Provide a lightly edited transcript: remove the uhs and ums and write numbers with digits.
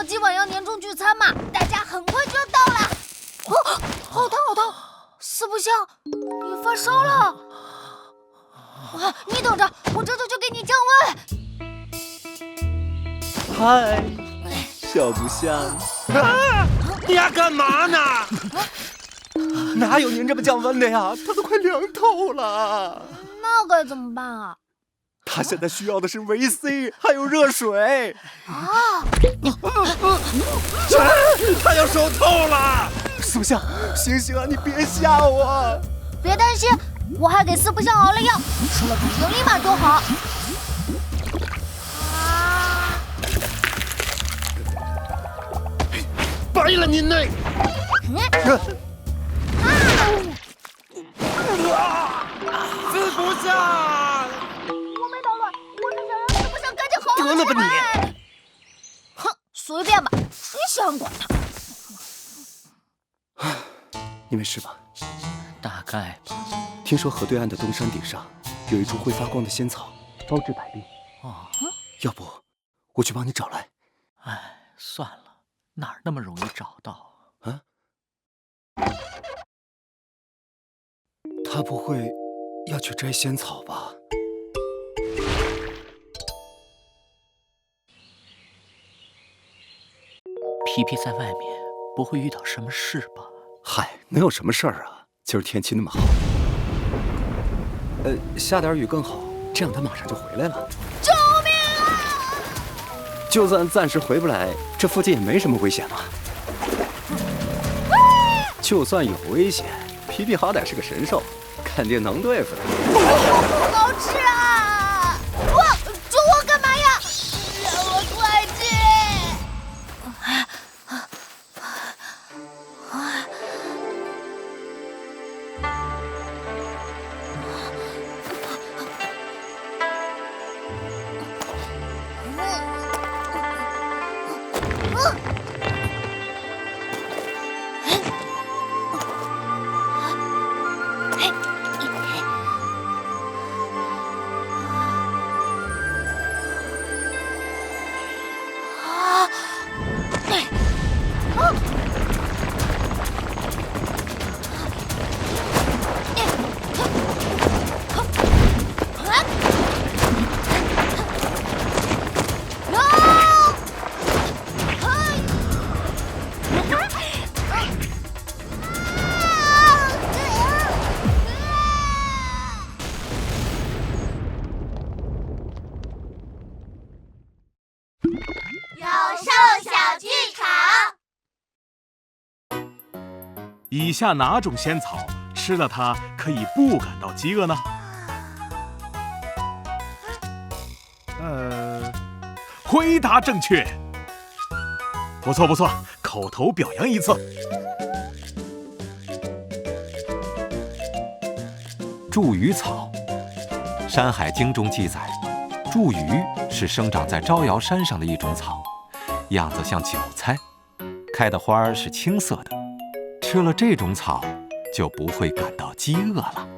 今晚要年终聚餐嘛，大家很快就要到了。哦，好烫好烫！四不像，你发烧了。啊，你等着，我这就去给你降温。嗨，小不像。啊！你丫干嘛呢？哪有您这么降温的呀？他都快凉透了。那该怎么办啊？他现在需要的是维 C， 还有热水。啊！他要手透了！四不像，醒醒啊！你别吓我。别担心，我还给四不像熬了药，吃了不行立马就好。啊！白了您嘞！四不像！我没捣乱，我是想让四不像赶紧好好得了吧你！哼，随便吧，谁想管他？你没事吧？大概吧。听说河对岸的东山顶上有一株会发光的仙草，包治百病。哦，要不我去帮你找来？哎，算了，哪儿那么容易找到？啊？他不会要去摘仙草吧？皮皮在外面不会遇到什么事吧？嗨，能有什么事儿啊？今儿天气那么好，下点雨更好，这样他马上就回来了。救命啊！就算暂时回不来，这附近也没什么危险嘛。就算有危险，皮皮好歹是个神兽，肯定能对付的。不好吃啊！哇，救我干嘛呀？让我快去！以下哪种仙草吃了它可以不感到饥饿呢？回答正确，不错不错，口头表扬一次。茱萸草，《山海经》中记载，茱萸是生长在招摇山上的一种草，样子像韭菜，开的花儿是青色的。吃了这种草，就不会感到饥饿了。